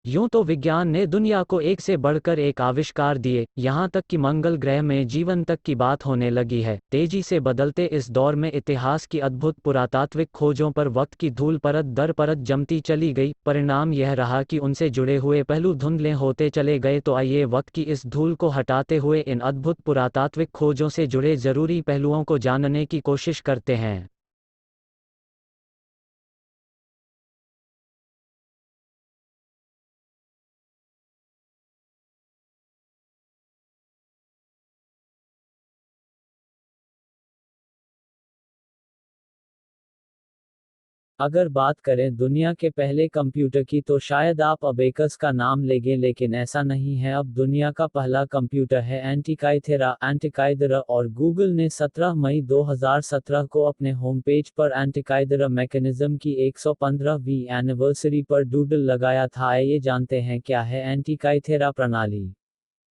यूं तो विज्ञान ने दुनिया को एक से बढ़कर एक आविष्कार दिए, यहाँ तक कि मंगल ग्रह में जीवन तक की बात होने लगी है। तेजी से बदलते इस दौर में इतिहास की अद्भुत पुरातात्विक खोजों पर वक्त की धूल परत दर परत जमती चली गई। परिणाम यह रहा कि उनसे जुड़े हुए पहलू धुंधले होते चले गए। तो आइए वक्त की इस धूल को हटाते हुए इन अद्भुत पुरातात्विक खोजों से जुड़े जरूरी पहलुओं को जानने की कोशिश करते हैं। अगर बात करें दुनिया के पहले कंप्यूटर की तो शायद आप अबेकस का नाम लेंगे, लेकिन ऐसा नहीं है। अब दुनिया का पहला कंप्यूटर है एंटिकाइथेरा और गूगल ने 17 मई 2017 को अपने होम पेज पर एंटिकाइथेरा मैकेनिज्म की 115वीं एनिवर्सरी पर डूडल लगाया था। आइए जानते हैं क्या है एंटिकाइथेरा प्रणाली।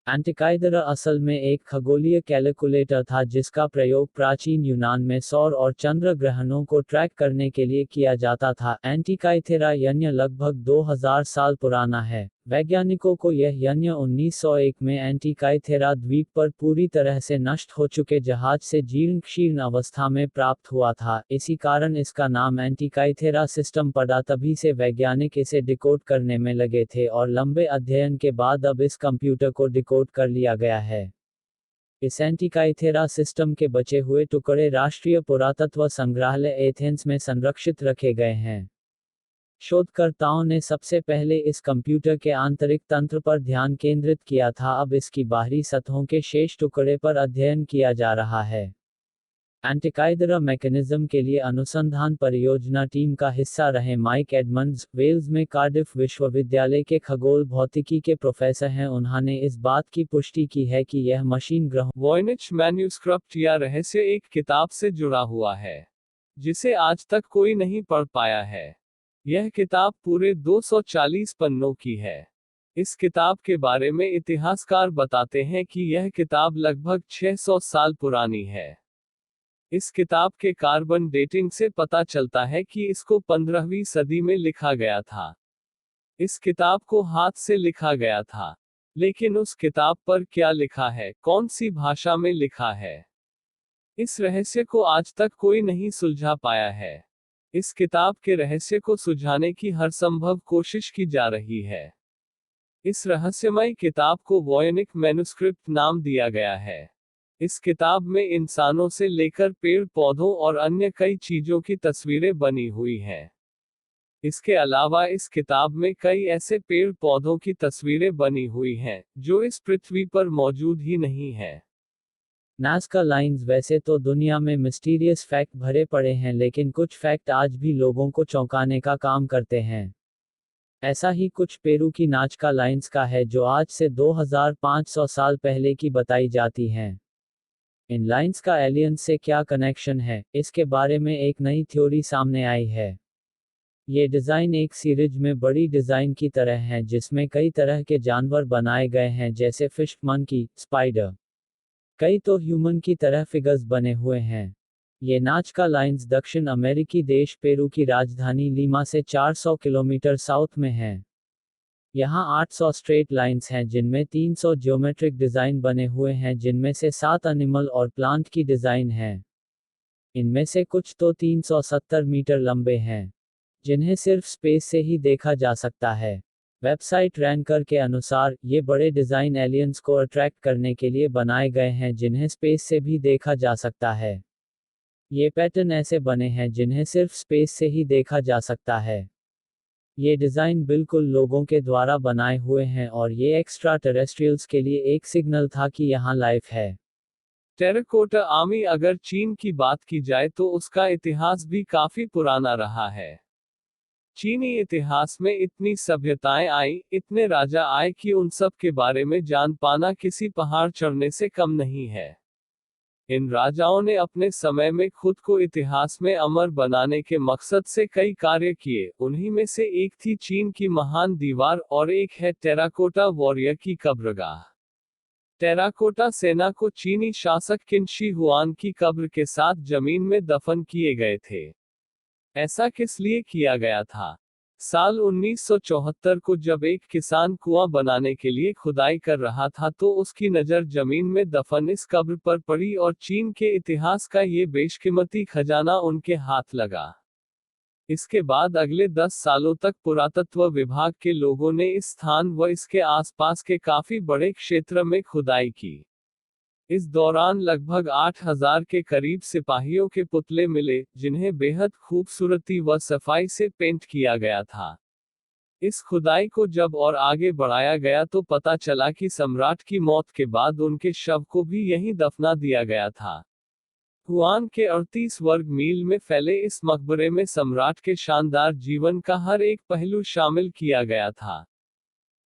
एंटिकाइथेरा असल में एक खगोलीय कैलकुलेटर था जिसका प्रयोग प्राचीन यूनान में सौर और चंद्र ग्रहणों को ट्रैक करने के लिए किया जाता था। एंटिकाइथेरा यन्त्र लगभग 2000 साल पुराना है। वैज्ञानिकों को यह यन्त्र 1901 में एंटिकाइथेरा द्वीप पर पूरी तरह से नष्ट हो चुके जहाज से जीर्ण शीर्ण अवस्था में प्राप्त हुआ था। इसी कारण इसका नाम एंटिकाइथेरा सिस्टम पड़ा। तभी से वैज्ञानिक इसे डिकोड करने में लगे थे और लंबे अध्ययन के बाद अब इस कंप्यूटर को डिकोड कर लिया गया है। इस एंटिकाइथेरा सिस्टम के बचे हुए टुकड़े राष्ट्रीय पुरातत्व संग्रहालय एथेंस में संरक्षित रखे गए हैं। शोधकर्ताओं ने सबसे पहले इस कंप्यूटर के आंतरिक तंत्र पर ध्यान केंद्रित किया था। अब इसकी बाहरी सतहों के शेष टुकड़े पर अध्ययन किया जा रहा है। एंटिकाइथेरा मैकेनिज्म के लिए अनुसंधान परियोजना टीम का हिस्सा रहे माइक एडमंड्स, वेल्स में कार्डिफ विश्वविद्यालय के खगोल भौतिकी के प्रोफेसर हैं। उन्होंने इस बात की पुष्टि की है कि यह मशीन ग्रहों वॉयनिच मैन्यूस्क्रिप्ट या रहस्य एक किताब से जुड़ा हुआ है जिसे आज तक कोई नहीं पढ़ पाया है। यह किताब पूरे 240 पन्नों की है। इस किताब के बारे में इतिहासकार बताते हैं कि यह किताब लगभग 600 साल पुरानी है। इस किताब के कार्बन डेटिंग से पता चलता है कि इसको 15वीं सदी में लिखा गया था। इस किताब को हाथ से लिखा गया था, लेकिन उस किताब पर क्या लिखा है, कौन सी भाषा में लिखा है, इस रहस्य को आज तक कोई नहीं सुलझा पाया है। इस किताब के रहस्य को सुलझाने की हर संभव कोशिश की जा रही है। इस रहस्यमय किताब को वॉयनिक मैन्युस्क्रिप्ट नाम दिया गया है। इस किताब में इंसानों से लेकर पेड़ पौधों और अन्य कई चीजों की तस्वीरें बनी हुई हैं। इसके अलावा इस किताब में कई ऐसे पेड़ पौधों की तस्वीरें बनी हुई हैं जो इस पृथ्वी पर मौजूद ही नहीं है। नाज़का लाइंस वैसे तो दुनिया में मिस्टीरियस फैक्ट भरे पड़े हैं, लेकिन कुछ फैक्ट आज भी लोगों को चौंकाने का काम करते हैं। ऐसा ही कुछ पेरू की नाज़का लाइंस का है जो आज से 2500 साल पहले की बताई जाती हैं। इन लाइंस का एलियंस से क्या कनेक्शन है, इसके बारे में एक नई थ्योरी सामने आई है। ये डिज़ाइन एक सीरीज में बड़ी डिज़ाइन की तरह है जिसमें कई तरह के जानवर बनाए गए हैं जैसे फिश, मंकी, स्पाइडर। कई तो ह्यूमन की तरह फिगर्स बने हुए हैं। ये नाज़का लाइंस दक्षिण अमेरिकी देश पेरू की राजधानी लीमा से 400 किलोमीटर साउथ में है। यहाँ 800 स्ट्रेट लाइंस हैं जिनमें 300 ज्योमेट्रिक डिज़ाइन बने हुए हैं, जिनमें से 7 एनिमल और प्लांट की डिज़ाइन हैं। इनमें से कुछ तो 370 मीटर लंबे हैं, जिन्हें सिर्फ स्पेस से ही देखा जा सकता है। वेबसाइट रैंकर के अनुसार, ये बड़े डिज़ाइन एलियंस को अट्रैक्ट करने के लिए बनाए गए हैं जिन्हें स्पेस से भी देखा जा सकता है। ये पैटर्न ऐसे बने हैं जिन्हें सिर्फ स्पेस से ही देखा जा सकता है। ये डिज़ाइन बिल्कुल लोगों के द्वारा बनाए हुए हैं और ये एक्स्ट्रा टेरेस्ट्रियल्स के लिए एक सिग्नल था कि यहाँ लाइफ है। टेराकोटा आर्मी अगर चीन की बात की जाए तो उसका इतिहास भी काफी पुराना रहा है। चीनी इतिहास में इतनी सभ्यताएं आई, इतने राजा आए कि उन सब के बारे में जान पाना किसी पहाड़ चढ़ने से कम नहीं है। इन राजाओं ने अपने समय में खुद को इतिहास में अमर बनाने के मकसद से कई कार्य किए। उन्हीं में से एक थी चीन की महान दीवार और एक है टेराकोटा वॉरियर की कब्रगाह। टेराकोटा सेना को चीनी शासक किन शी हुआन की कब्र के साथ जमीन में दफन किए गए थे। ऐसा किस लिए किया गया था? साल 1974 को जब एक किसान कुआं बनाने के लिए खुदाई कर रहा था तो उसकी नज़र जमीन में दफन इस कब्र पर पड़ी और चीन के इतिहास का ये बेशकीमती खजाना उनके हाथ लगा। इसके बाद अगले 10 सालों तक पुरातत्व विभाग के लोगों ने इस स्थान व इसके आसपास के काफी बड़े क्षेत्र में खुदाई की। इस दौरान लगभग 8,000 के करीब सिपाहियों के पुतले मिले, जिन्हें बेहद खूबसूरती व सफाई से पेंट किया गया था। इस खुदाई को जब और आगे बढ़ाया गया तो पता चला कि सम्राट की मौत के बाद उनके शव को भी यहीं दफना दिया गया था। हुआन के 38 वर्ग मील में फैले इस मकबरे में सम्राट के शानदार जीवन का हर एक पहलू शामिल किया गया था।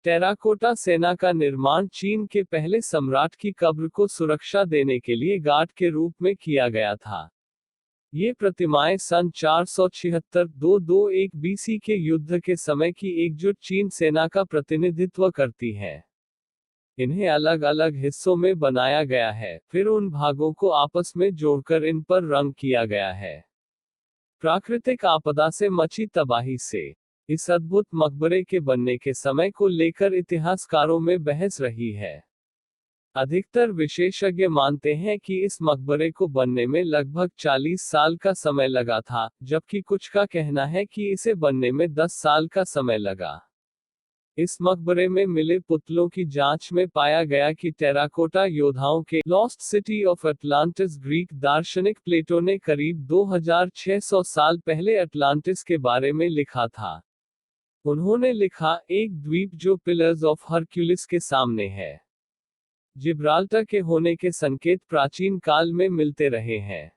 टेराकोटा सेना का निर्माण चीन के पहले सम्राट की कब्र को सुरक्षा देने के लिए गार्ड के रूप में किया गया था। ये प्रतिमाएं सन 476-221 बीसी के युद्ध के समय की एकजुट चीन सेना का प्रतिनिधित्व करती हैं। इन्हें अलग अलग हिस्सों में बनाया गया है, फिर उन भागों को आपस में जोड़कर इन पर रंग किया गया है। प्राकृतिक आपदा से मची तबाही से इस अद्भुत मकबरे के बनने के समय को लेकर इतिहासकारों में बहस रही है। अधिकतर विशेषज्ञ मानते हैं कि इस मकबरे को बनने में लगभग 40 साल का समय लगा था, जबकि कुछ का कहना है कि इसे बनने में 10 साल का समय लगा। इस मकबरे में मिले पुतलों की जांच में पाया गया कि टेराकोटा योद्धाओं के lost city of Atlantis Greek दार्शनिक प्लेटो ने करीब 2600 साल पहले अटलांटिस के बारे में लिखा था। उन्होंने लिखा, एक द्वीप जो पिलर्स ऑफ हरक्यूलिस के सामने है। जिब्राल्टर के होने के संकेत प्राचीन काल में मिलते रहे हैं।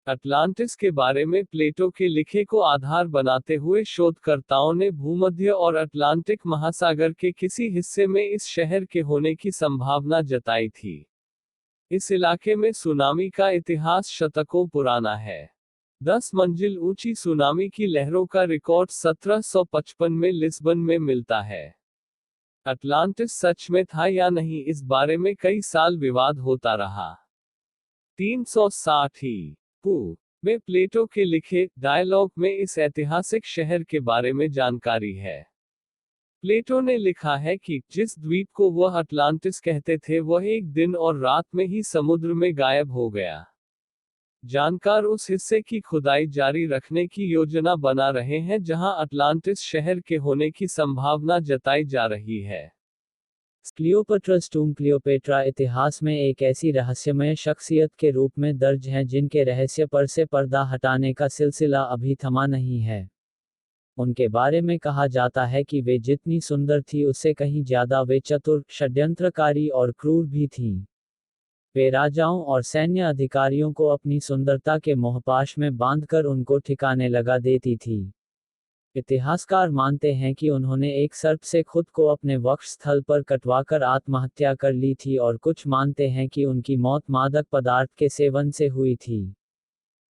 अटलांटिस के बारे में प्लेटो के लिखे को आधार बनाते हुए शोधकर्ताओं ने भूमध्य और अटलांटिक महासागर के किसी हिस्से में इस शहर के होने की संभावना जताई थी। इस इलाके में सुनामी का इतिहास शतकों पुराना है। 10 मंजिल ऊंची सुनामी की लहरों का रिकॉर्ड 1755 में लिस्बन में मिलता है। अटलांटिस सच में था या नहीं, इस बारे में कई साल विवाद होता रहा। 360 में प्लेटो के लिखे डायलॉग में इस ऐतिहासिक शहर के बारे में जानकारी है। प्लेटो ने लिखा है कि जिस द्वीप को वह अटलांटिस कहते थे वह एक दिन और रात में ही समुद्र में गायब हो गया। जानकार उस हिस्से की खुदाई जारी रखने की योजना बना रहे हैं जहां अटलांटिस शहर के होने की संभावना जताई जा रही है। क्लियोपेट्रा's टूम क्लियोपेट्रा इतिहास में एक ऐसी रहस्यमय शख्सियत के रूप में दर्ज हैं जिनके रहस्य पर से पर्दा हटाने का सिलसिला अभी थमा नहीं है। उनके बारे में कहा जाता है कि वे जितनी सुंदर थी उससे कहीं ज्यादा वे चतुर, षड्यंत्रकारी और क्रूर भी थीं। वे राजाओं और सैन्य अधिकारियों को अपनी सुंदरता के मोहपाश में बांधकर उनको ठिकाने लगा देती थी। इतिहासकार मानते हैं कि उन्होंने एक सर्प से खुद को अपने वक्ष स्थल पर कटवाकर आत्महत्या कर ली थी और कुछ मानते हैं कि उनकी मौत मादक पदार्थ के सेवन से हुई थी।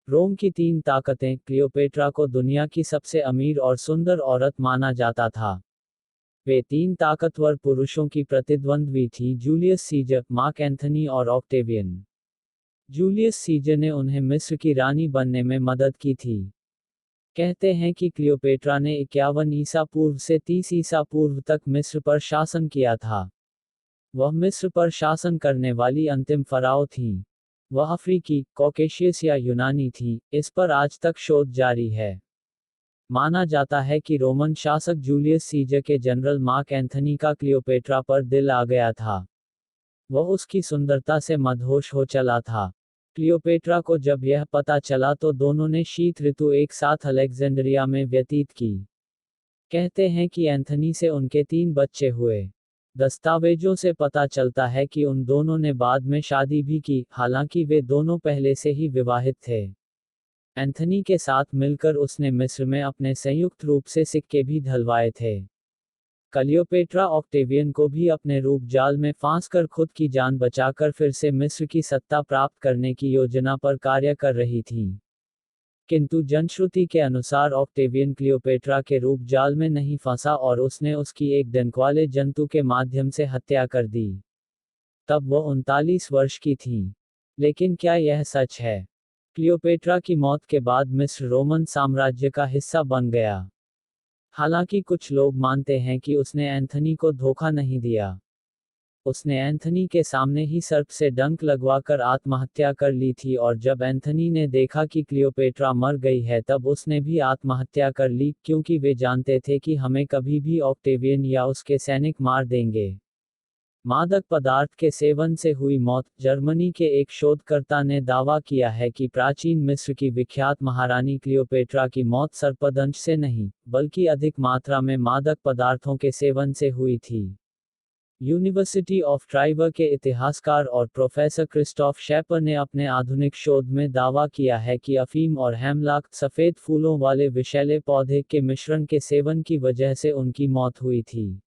रोम की 3 ताकतें क्लियोपेट्रा को दुनिया की सबसे अमीर और सुंदर औरत माना जाता था। वे 3 ताकतवर पुरुषों की प्रतिद्वंद्वी थी, जूलियस सीजर, मार्क एंथनी और ऑक्टेवियन। जूलियस सीजर ने उन्हें मिस्र की रानी बनने में मदद की थी। कहते हैं कि क्लियोपेट्रा ने 51 ईसा पूर्व से 30 ईसा पूर्व तक मिस्र पर शासन किया था। वह मिस्र पर शासन करने वाली अंतिम फराओ थीं। वह अफ्रीकी, कॉकेशियस या यूनानी थी, इस पर आज तक शोध जारी है। माना जाता है कि रोमन शासक जूलियस सीजर के जनरल मार्क एंथनी का क्लियोपेट्रा पर दिल आ गया था। वह उसकी सुंदरता से मदहोश हो चला था। क्लियोपेट्रा को जब यह पता चला तो दोनों ने शीत ऋतु एक साथ अलेक्जेंड्रिया में व्यतीत की। कहते हैं कि एंथनी से उनके 3 बच्चे हुए। दस्तावेजों से पता चलता है कि उन दोनों ने बाद में शादी भी की, हालांकि वे दोनों पहले से ही विवाहित थे। एंथनी के साथ मिलकर उसने मिस्र में अपने संयुक्त रूप से सिक्के भी ढलवाए थे। क्लियोपेट्रा ऑक्टेवियन को भी अपने रूप जाल में फांसकर खुद की जान बचाकर फिर से मिस्र की सत्ता प्राप्त करने की योजना पर कार्य कर रही थी। किंतु जनश्रुति के अनुसार ऑक्टेवियन क्लियोपेट्रा के रूप जाल में नहीं फंसा और उसने उसकी एक डंकवाले जंतु के माध्यम से हत्या कर दी। तब वह 39 वर्ष की थी। लेकिन क्या यह सच है? क्लियोपेट्रा की मौत के बाद मिस्र रोमन साम्राज्य का हिस्सा बन गया। हालांकि कुछ लोग मानते हैं कि उसने एंथनी को धोखा नहीं दिया। उसने एंथनी के सामने ही सर्प से डंक लगवाकर आत्महत्या कर ली थी और जब एंथनी ने देखा कि क्लियोपेट्रा मर गई है तब उसने भी आत्महत्या कर ली, क्योंकि वे जानते थे कि हमें कभी भी ऑक्टेवियन या उसके सैनिक मार देंगे। मादक पदार्थ के सेवन से हुई मौत। जर्मनी के एक शोधकर्ता ने दावा किया है कि प्राचीन मिस्र की विख्यात महारानी क्लियोपेट्रा की मौत सर्पदंश से नहीं, बल्कि अधिक मात्रा में मादक पदार्थों के सेवन से हुई थी। यूनिवर्सिटी ऑफ ट्राइवर के इतिहासकार और प्रोफेसर क्रिस्टोफ शेपर ने अपने आधुनिक शोध में दावा किया है कि अफीम और हेमलॉक, सफ़ेद फूलों वाले विषैले पौधे के मिश्रण के सेवन की वजह से उनकी मौत हुई थी।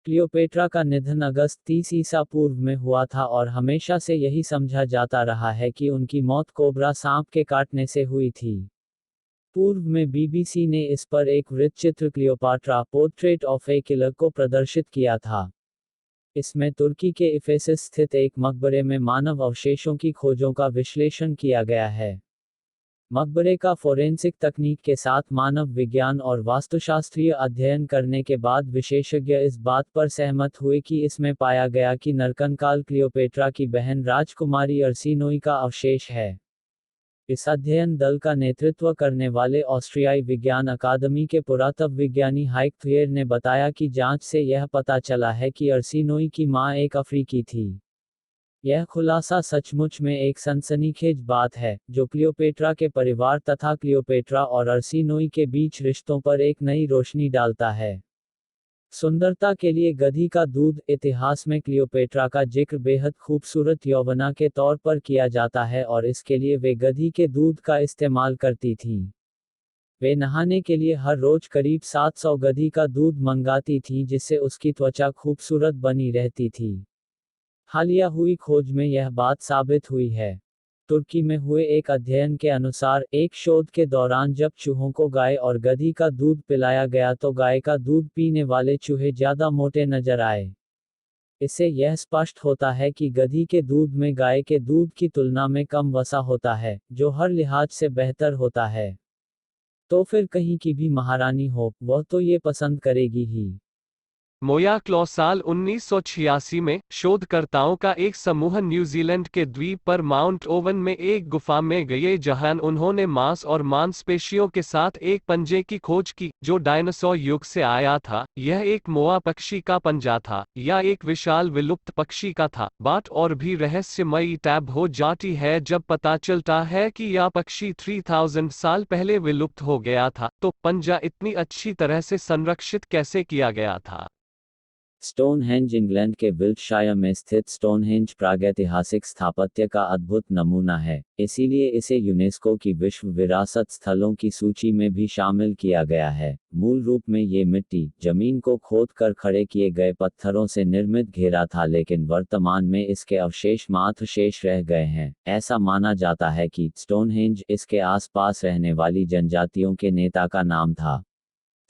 क्लियोपेट्रा का निधन अगस्त 30 ईसा पूर्व में हुआ था और हमेशा से यही समझा जाता रहा है कि उनकी मौत कोबरा सांप के काटने से हुई थी। पूर्व में बीबीसी ने इस पर एक वृत्तचित्र Cleopatra portrait of a killer को प्रदर्शित किया था। इसमें तुर्की के इफेसस स्थित एक मकबरे में मानव अवशेषों की खोजों का विश्लेषण किया गया है। मकबरे का फोरेंसिक तकनीक के साथ मानव विज्ञान और वास्तुशास्त्रीय अध्ययन करने के बाद विशेषज्ञ इस बात पर सहमत हुए कि इसमें पाया गया कि नरकंकाल क्लियोपेट्रा की बहन राजकुमारी अर्सिनोई का अवशेष है। इस अध्ययन दल का नेतृत्व करने वाले ऑस्ट्रियाई विज्ञान अकादमी के पुरातत्व विज्ञानी हाइक थुएर ने बताया कि जांच से यह पता चला है कि अर्सिनोई की मां एक अफ्रीकी थी। यह खुलासा सचमुच में एक सनसनीखेज बात है, जो क्लियोपेट्रा के परिवार तथा क्लियोपेट्रा और अर्सिनोई के बीच रिश्तों पर एक नई रोशनी डालता है। सुंदरता के लिए गधी का दूध। इतिहास में क्लियोपेट्रा का जिक्र बेहद खूबसूरत यौवना के तौर पर किया जाता है और इसके लिए वे गधी के दूध का इस्तेमाल करती थीं। वे नहाने के लिए हर रोज करीब 700 गधी का दूध मंगाती थीं, जिससे उसकी त्वचा खूबसूरत बनी रहती थी। हालिया हुई खोज में यह बात साबित हुई है। तुर्की में हुए एक अध्ययन के अनुसार, एक शोध के दौरान जब चूहों को गाय और गधी का दूध पिलाया गया तो गाय का दूध पीने वाले चूहे ज्यादा मोटे नजर आए। इससे यह स्पष्ट होता है कि गधी के दूध में गाय के दूध की तुलना में कम वसा होता है, जो हर लिहाज से बेहतर होता है। तो फिर कहीं की भी महारानी हो, वह तो ये पसंद करेगी ही। मोया क्लॉ। साल 1986 में शोधकर्ताओं का एक समूह न्यूजीलैंड के द्वीप पर माउंट ओवन में एक गुफा में गए, जहां उन्होंने मांस और मांसपेशियों के साथ एक पंजे की खोज की जो डायनासोर युग से आया था। यह एक मोआ पक्षी का पंजा था या एक विशाल विलुप्त पक्षी का था। बात और भी रहस्यमयी टैब हो जाती है जब पता चलता है कि यह पक्षी 3000 साल पहले विलुप्त हो गया था। तो पंजा इतनी अच्छी तरह से संरक्षित कैसे किया गया था? स्टोनहेंज इंग्लैंड के विल्टशायर में स्थित स्टोनहेंज प्रागैतिहासिक स्थापत्य का अद्भुत नमूना है, इसीलिए इसे यूनेस्को की विश्व विरासत स्थलों की सूची में भी शामिल किया गया है। मूल रूप में ये मिट्टी, जमीन को खोद कर खड़े किए गए पत्थरों से निर्मित घेरा था, लेकिन वर्तमान में इसके अवशेष मात्र शेष रह गए हैं। ऐसा माना जाता है कि स्टोनहेंज इसके आसपास रहने वाली जनजातियों के नेता का नाम था।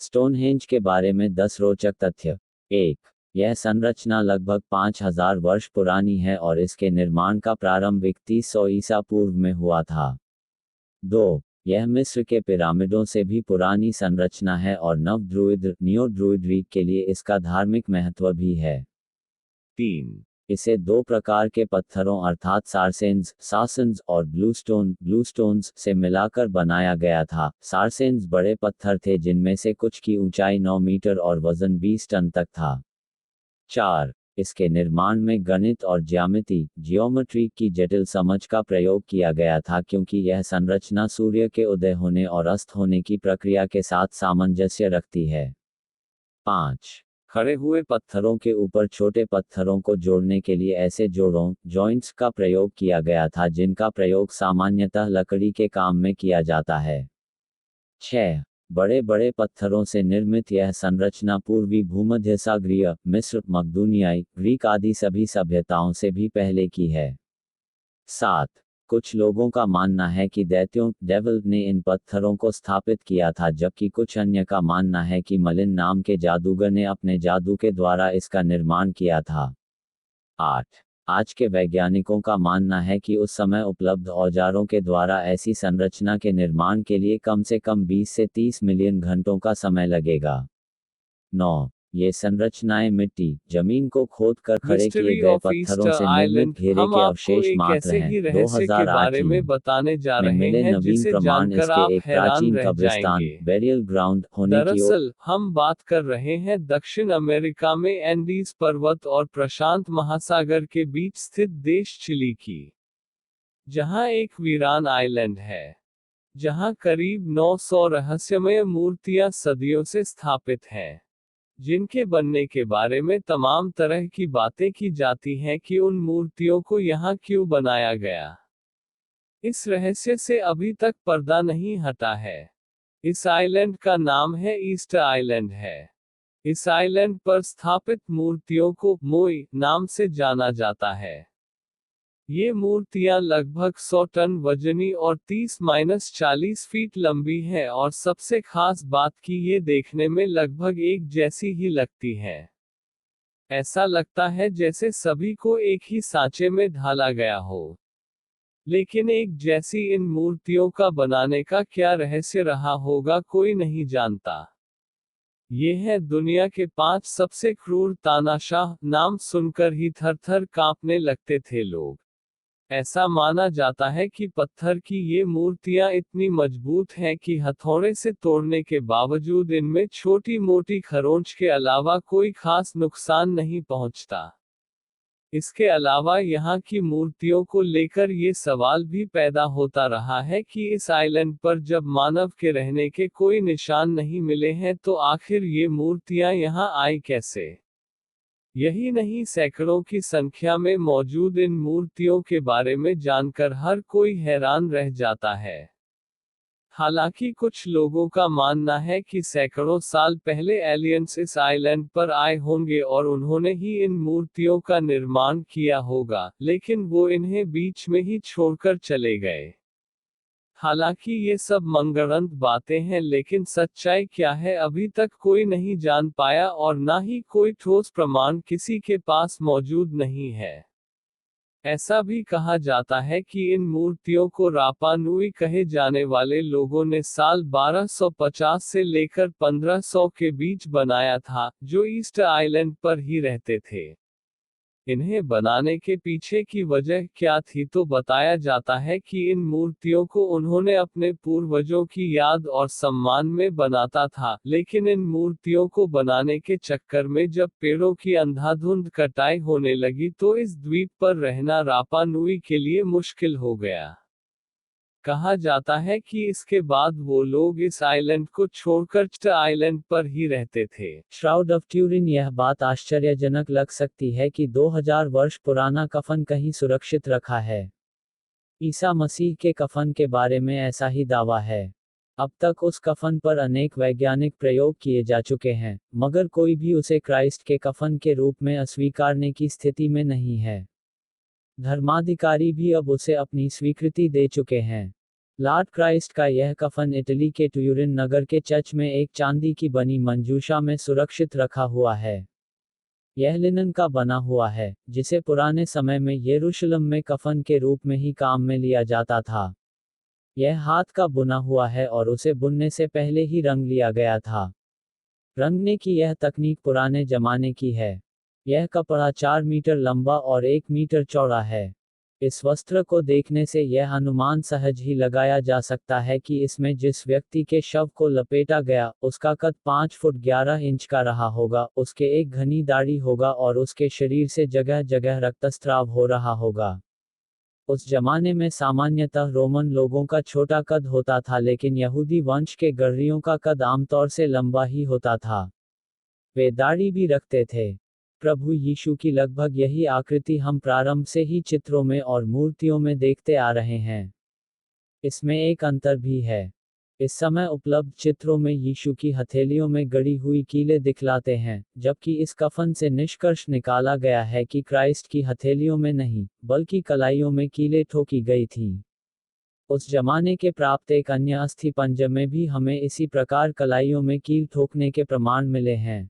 स्टोनहेंज के बारे में 10 रोचक तथ्य। 1. यह संरचना लगभग 5000 वर्ष पुरानी है और इसके निर्माण का प्रारंभ 3100 ईसा पूर्व में हुआ था। 2. यह मिस्र के पिरामिडों से भी पुरानी संरचना है और नियो ड्रूइड के लिए इसका धार्मिक महत्व भी है। 3. इसे 2 प्रकार के पत्थरों अर्थात सार्सेन्स और ब्लूस्टोन्स से मिलाकर बनाया गया था। सार्सेन्स बड़े पत्थर थे जिनमें से कुछ की ऊंचाई 9 मीटर और वजन 20 टन तक था। 4. इसके निर्माण में गणित और जियोमेट्री की जटिल समझ का प्रयोग किया गया था, क्योंकि यह संरचना सूर्य के उदय होने और अस्त होने की प्रक्रिया के साथ सामंजस्य रखती है। 5. खड़े हुए पत्थरों के ऊपर छोटे पत्थरों को जोड़ने के लिए ऐसे जॉइंट्स का प्रयोग किया गया था जिनका प्रयोग सामान्यतः लकड़ी के काम में किया जाता है। 6. बड़े बड़े पत्थरों से निर्मित यह संरचना पूर्वी भूमध्यसागरीय, मिस्र, मकदूनियाई, ग्रीक आदि सभी सभ्यताओं से भी पहले की है। 7. कुछ लोगों का मानना है कि डेविल ने इन पत्थरों को स्थापित किया था, जबकि कुछ अन्य का मानना है कि मलिन नाम के जादूगर ने अपने जादू के द्वारा इसका निर्माण किया था। 8. आज के वैज्ञानिकों का मानना है कि उस समय उपलब्ध औजारों के द्वारा ऐसी संरचना के निर्माण के लिए कम से कम 20 से 30 मिलियन घंटों का समय लगेगा। 9. ये संरचनाएं मिट्टी, जमीन को खोद कर खड़े किए मिस्ट्री गए ऑफ पत्थरों ईस्टर से निर्मित आइलैंड। घेरे हम के आपको अवशेष एक मात्र ऐसे हैं। ही रहस्य के 2008 बारे में बताने जा में रहे मिले हैं नवीन जिसे प्रमाण जानकर इसके आप एक हैरान प्राचीन रह कब्रिस्तान, जाएंगे। बेरियल ग्राउंड होने की ओर। दरअसल हम बात कर रहे हैं दक्षिण अमेरिका में एंडीज पर्वत और प्रशांत महासागर के बीच स्थित देश चिली की, जहां एक वीरान आइलैंड है, जहां करीब 900 रहस्यमय मूर्तियां सदियों से स्थापित हैं, जिनके बनने के बारे में तमाम तरह की बातें की जाती हैं कि उन मूर्तियों को यहाँ क्यों बनाया गया। इस रहस्य से अभी तक पर्दा नहीं हटा है। इस आइलैंड का नाम है ईस्टर आइलैंड है। इस आइलैंड पर स्थापित मूर्तियों को मोई नाम से जाना जाता है। ये मूर्तियां लगभग 100 टन वजनी और 30-40 फीट लंबी हैं और सबसे खास बात कि ये देखने में लगभग एक जैसी ही लगती हैं। ऐसा लगता है जैसे सभी को एक ही सांचे में ढाला गया हो। लेकिन एक जैसी इन मूर्तियों का बनाने का क्या रहस्य रहा होगा कोई नहीं जानता। ये है दुनिया के 5 सबसे क्रूर तानाशाह, नाम सुनकर ही थर-थर कांपने लगते थे लोग। ऐसा माना जाता है कि पत्थर की ये मूर्तियां इतनी मजबूत हैं कि हथौड़े से तोड़ने के बावजूद इनमें छोटी-मोटी खरोंच के अलावा कोई खास नुकसान नहीं पहुंचता। इसके अलावा यहाँ की मूर्तियों को लेकर ये सवाल भी पैदा होता रहा है कि इस आइलैंड पर जब मानव के रहने के कोई निशान नहीं मिले हैं तो आखिर ये मूर्तियां यहाँ आई कैसे। यही नहीं, सैकड़ों की संख्या में मौजूद इन मूर्तियों के बारे में जानकर हर कोई हैरान रह जाता है। हालांकि कुछ लोगों का मानना है कि सैकड़ों साल पहले एलियंस इस आइलैंड पर आए होंगे और उन्होंने ही इन मूर्तियों का निर्माण किया होगा, लेकिन वो इन्हें बीच में ही छोड़कर चले गए। हालांकि ये सब मनगढ़ंत बातें हैं, लेकिन सच्चाई क्या है अभी तक कोई नहीं जान पाया और ना ही कोई ठोस प्रमाण किसी के पास मौजूद नहीं है। ऐसा भी कहा जाता है कि इन मूर्तियों को रापा नुई कहे जाने वाले लोगों ने साल 1250 से लेकर 1500 के बीच बनाया था, जो ईस्टर आइलैंड पर ही रहते थे। इन्हें बनाने के पीछे की वजह क्या थी, तो बताया जाता है कि इन मूर्तियों को उन्होंने अपने पूर्वजों की याद और सम्मान में बनाता था, लेकिन इन मूर्तियों को बनाने के चक्कर में जब पेड़ों की अंधाधुंध कटाई होने लगी तो इस द्वीप पर रहना रापा नुई के लिए मुश्किल हो गया। कहा जाता है कि इसके बाद वो लोग इस आइलैंड को छोड़कर स्ट आइलैंड पर ही रहते थे। Shroud of Turin. यह बात आश्चर्यजनक लग सकती है कि 2000 वर्ष पुराना कफन कहीं सुरक्षित रखा है। ईसा मसीह के कफन के बारे में ऐसा ही दावा है। अब तक उस कफन पर अनेक वैज्ञानिक प्रयोग किए जा चुके हैं, मगर कोई भी उसे क्राइस्ट के कफन के रूप में अस्वीकारने की स्थिति में नहीं है। धर्माधिकारी भी अब उसे अपनी स्वीकृति दे चुके हैं। लॉर्ड क्राइस्ट का यह कफन इटली के ट्यूरिन नगर के चर्च में एक चांदी की बनी मंजूषा में सुरक्षित रखा हुआ है। यह लिनन का बना हुआ है, जिसे पुराने समय में यरूशलेम में कफन के रूप में ही काम में लिया जाता था। यह हाथ का बुना हुआ है और उसे बुनने से पहले ही रंग लिया गया था। रंगने की यह तकनीक पुराने जमाने की है। यह कपड़ा 4 मीटर लंबा और 1 मीटर चौड़ा है। इस वस्त्र को देखने से यह अनुमान सहज ही लगाया जा सकता है कि इसमें जिस व्यक्ति के शव को लपेटा गया, उसका कद 5 फुट 11 इंच का रहा होगा, उसके एक घनी दाढ़ी होगा और उसके शरीर से जगह जगह रक्तस्राव हो रहा होगा। उस जमाने में सामान्यतः रोमन लोगों का छोटा कद होता था, लेकिन यहूदी वंश के गढ़रियों का कद आमतौर से लंबा ही होता था। वे दाढ़ी भी रखते थे। प्रभु यीशु की लगभग यही आकृति हम प्रारंभ से ही चित्रों में और मूर्तियों में देखते आ रहे हैं। इसमें एक अंतर भी है। इस समय उपलब्ध चित्रों में यीशु की हथेलियों में गड़ी हुई कीलें दिखलाते हैं, जबकि इस कफन से निष्कर्ष निकाला गया है कि क्राइस्ट की हथेलियों में नहीं, बल्कि कलाइयों में कीलें ठोकी गई थीं। उस जमाने के प्राप्त एक अन्य अस्थि पंजर में भी हमें इसी प्रकार कलाइयों में कील ठोकने के प्रमाण मिले हैं।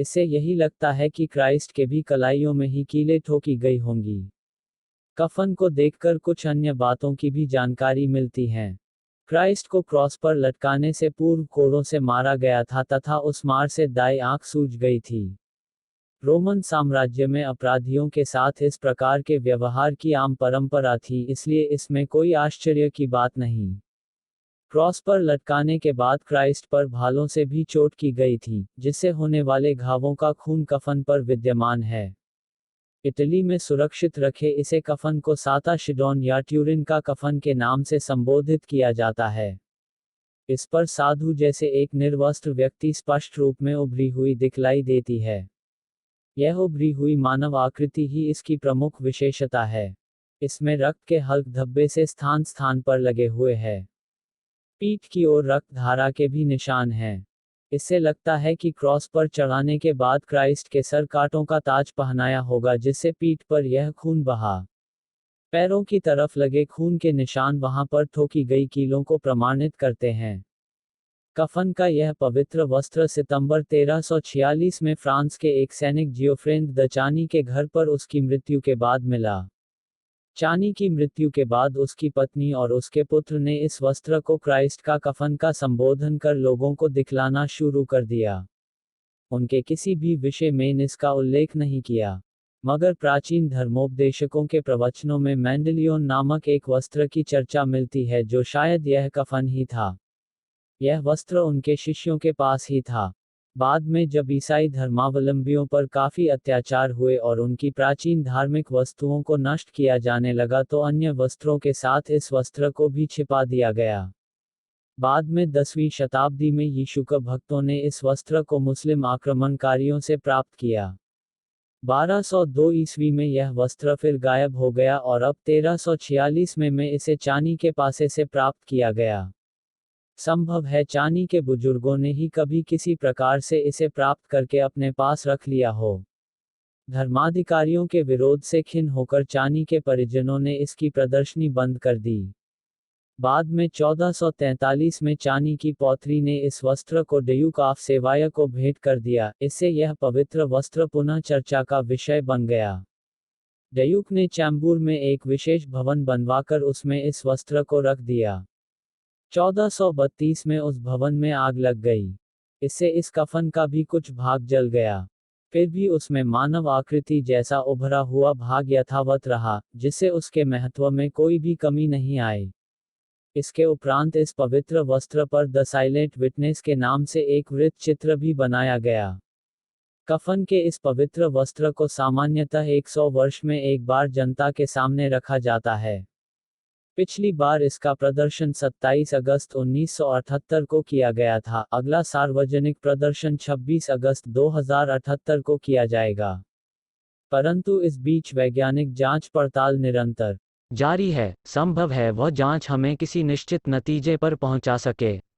इससे यही लगता है कि क्राइस्ट के भी कलाइयों में ही कीलें ठोकी गई होंगी। कफन को देखकर कुछ अन्य बातों की भी जानकारी मिलती है। क्राइस्ट को क्रॉस पर लटकाने से पूर्व कोड़ों से मारा गया था तथा उस मार से दाई आंख सूज गई थी। रोमन साम्राज्य में अपराधियों के साथ इस प्रकार के व्यवहार की आम परंपरा थी, इसलिए इसमें कोई आश्चर्य की बात नहीं। क्रॉस पर लटकाने के बाद क्राइस्ट पर भालों से भी चोट की गई थी, जिससे होने वाले घावों का खून कफन पर विद्यमान है। इटली में सुरक्षित रखे इसे कफन को साता शिडॉन या ट्यूरिन का कफन के नाम से संबोधित किया जाता है। इस पर साधु जैसे एक निर्वस्त्र व्यक्ति स्पष्ट रूप में उभरी हुई दिखलाई देती है। यह उभरी हुई मानव आकृति ही इसकी प्रमुख विशेषता है। इसमें रक्त के हल्के धब्बे से स्थान स्थान पर लगे हुए हैं। पीठ की ओर रक्त धारा के भी निशान हैं। इससे लगता है कि क्रॉस पर चढ़ाने के बाद क्राइस्ट के सर कांटों का ताज पहनाया होगा, जिससे पीठ पर यह खून बहा। पैरों की तरफ लगे खून के निशान वहां पर ठोकी गई कीलों को प्रमाणित करते हैं। कफन का यह पवित्र वस्त्र सितंबर 1346 में फ्रांस के एक सैनिक जियोफ्रेंड द चानी के घर पर उसकी मृत्यु के बाद मिला। चानी की मृत्यु के बाद उसकी पत्नी और उसके पुत्र ने इस वस्त्र को क्राइस्ट का कफन का संबोधन कर लोगों को दिखलाना शुरू कर दिया। उनके किसी भी विषय में इसका उल्लेख नहीं किया, मगर प्राचीन धर्मोपदेशकों के प्रवचनों में मैंडलियोन नामक एक वस्त्र की चर्चा मिलती है, जो शायद यह कफन ही था। यह वस्त्र उनके शिष्यों के पास ही था। बाद में जब ईसाई धर्मावलंबियों पर काफी अत्याचार हुए और उनकी प्राचीन धार्मिक वस्तुओं को नष्ट किया जाने लगा, तो अन्य वस्त्रों के साथ इस वस्त्र को भी छिपा दिया गया। बाद में 10वीं शताब्दी में यीशु के भक्तों ने इस वस्त्र को मुस्लिम आक्रमणकारियों से प्राप्त किया। 1202 ईस्वी में यह वस्त्र फिर गायब हो गया और अब 1346 में इसे चानी के पासे से प्राप्त किया गया। संभव है चानी के बुजुर्गों ने ही कभी किसी प्रकार से इसे प्राप्त करके अपने पास रख लिया हो। धर्माधिकारियों के विरोध से खिन्न होकर चानी के परिजनों ने इसकी प्रदर्शनी बंद कर दी। बाद में 1443 में चानी की पौत्री ने इस वस्त्र को ड्यूक ऑफ सेवाया को भेंट कर दिया। इससे यह पवित्र वस्त्र पुनः चर्चा का विषय बन गया। ड्यूक ने चैम्बूर में एक विशेष भवन बनवाकर उसमें इस वस्त्र को रख दिया। 1432 में उस भवन में आग लग गई। इससे इस कफन का भी कुछ भाग जल गया। फिर भी उसमें मानव आकृति जैसा उभरा हुआ भाग यथावत रहा, जिससे उसके महत्व में कोई भी कमी नहीं आई। इसके उपरांत इस पवित्र वस्त्र पर द साइलेंट विटनेस के नाम से एक वृत्त चित्र भी बनाया गया। कफन के इस पवित्र वस्त्र को सामान्यतः 100 वर्ष में एक बार जनता के सामने रखा जाता है। पिछली बार इसका प्रदर्शन 27 अगस्त 1978 को किया गया था। अगला सार्वजनिक प्रदर्शन 26 अगस्त 2078 को किया जाएगा। परंतु इस बीच वैज्ञानिक जांच पड़ताल निरंतर जारी है। संभव है वह जांच हमें किसी निश्चित नतीजे पर पहुंचा सके।